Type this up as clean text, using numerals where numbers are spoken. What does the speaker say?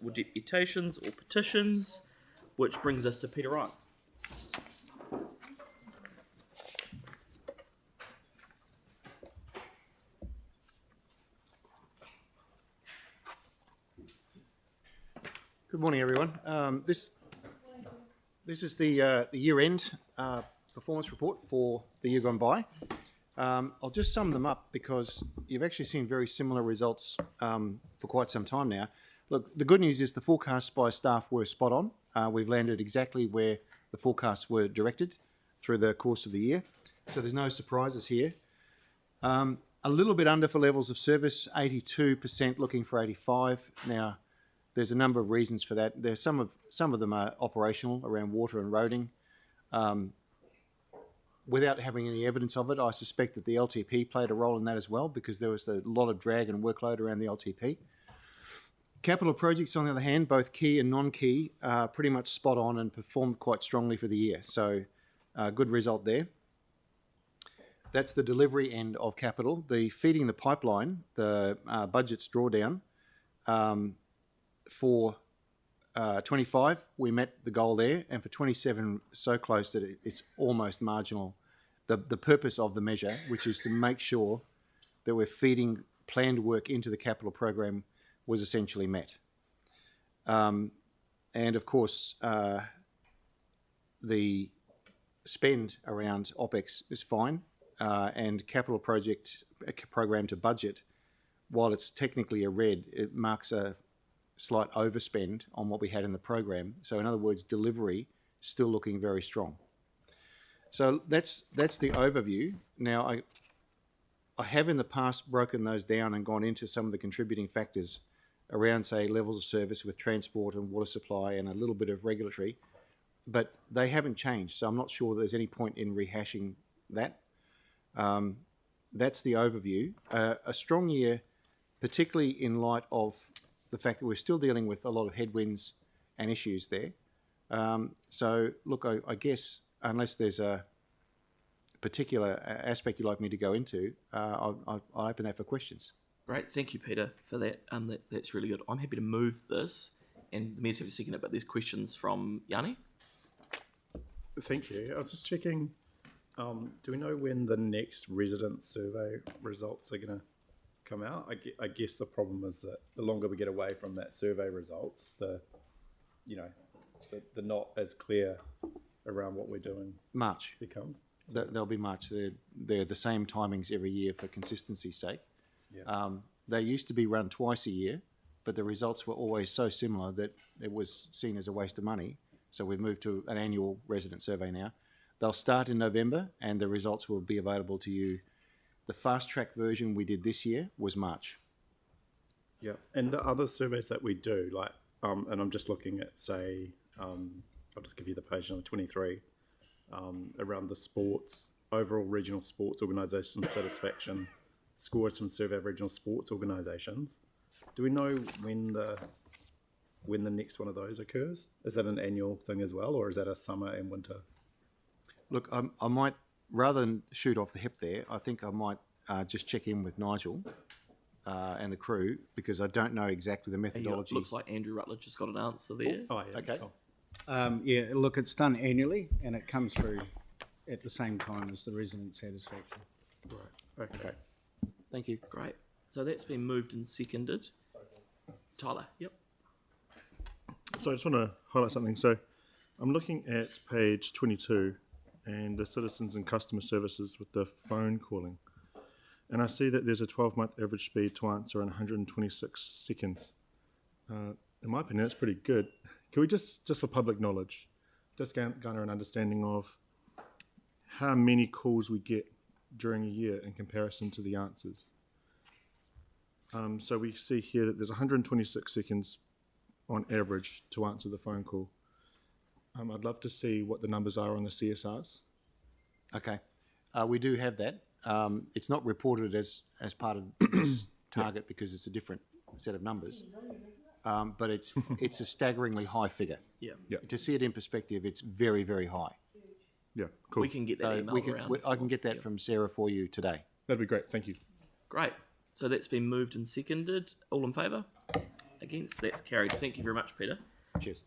or deputations or petitions, which brings us to Peter Ryan. Good morning, everyone. This is the year-end performance report for the year gone by. I'll just sum them up because you've actually seen very similar results for quite some time now. Look, the good news is the forecasts by staff were spot on. We've landed exactly where the forecasts were directed through the course of the year, so there's no surprises here. A little bit under for levels of service, 82%, looking for 85%. Now, there's a number of reasons for that. There's some of them are operational around water and roading. Without having any evidence of it, I suspect that the LTP played a role in that as well, because there was a lot of drag and workload around the LTP. Capital projects, on the other hand, both key and non-key, are pretty much spot on and performed quite strongly for the year. So, good result there. That's the delivery end of capital. The feeding the pipeline, the budget's drawdown, for 25, we met the goal there, and for 27, so close that it's almost marginal. The purpose of the measure, which is to make sure that we're feeding planned work into the capital program, was essentially met. And of course, the spend around OPEX is fine, and capital project program to budget, while it's technically a red, it marks a slight overspend on what we had in the program. So in other words, delivery still looking very strong. So that's the overview. Now, I have in the past broken those down and gone into some of the contributing factors around, say, levels of service with transport and water supply and a little bit of regulatory, but they haven't changed. So I'm not sure there's any point in rehashing that. That's the overview. A strong year, particularly in light of the fact that we're still dealing with a lot of headwinds and issues there. So, look, I guess unless there's a particular aspect you'd like me to go into, I'll open that for questions. Great, thank you, Peter, for that. That's really good. I'm happy to move this, and the mayor's happy to second it, but there's questions from Yanni. Thank you. I was just checking, do we know when the next resident survey results are going to come out? I guess the problem is that the longer we get away from that survey results, the not as clear around what we're doing March becomes. So they'll be March. They're the same timings every year for consistency's sake. Yeah. They used to be run twice a year, but the results were always so similar that it was seen as a waste of money. So we've moved to an annual resident survey now. They'll start in November, and the results will be available to you. The fast-track version we did this year was March. Yeah, and the other surveys that we do, like, and I'm just looking at, say, I'll just give you the page number 23, around the sports, overall regional sports organisation satisfaction scores from survey of regional sports organisations. Do we know when the next one of those occurs? Is that an annual thing as well, or is that a summer and winter? Look, I might, rather than shoot off the hip there, I think I might just check in with Nigel and the crew, because I don't know exactly the methodology. Looks like Andrew Rutledge has got an answer there. Oh, yeah. Okay. Oh. Yeah, look, it's done annually, and it comes through at the same time as the resident satisfaction. Right. Okay. Thank you. Great. So that's been moved and seconded. Tyler, yep. So I just want to highlight something. So I'm looking at page 22 and the citizens and customer services with the phone calling. And I see that there's a 12-month average speed to answer in 126 seconds. In my opinion, that's pretty good. Can we just for public knowledge, just garner an understanding of how many calls we get during a year in comparison to the answers? So we see here that there's 126 seconds on average to answer the phone call. I'd love to see what the numbers are on the CSRs. Okay. We do have that. It's not reported as part of this target because it's a different set of numbers. But it's a staggeringly high figure. Yeah. To see it in perspective, it's very, very high. Yeah, cool. We can get that email around. I can get that from Sarah for you today. That'd be great. Thank you. Great. So that's been moved and seconded. All in favour? Against? That's carried. Thank you very much, Peter. Cheers.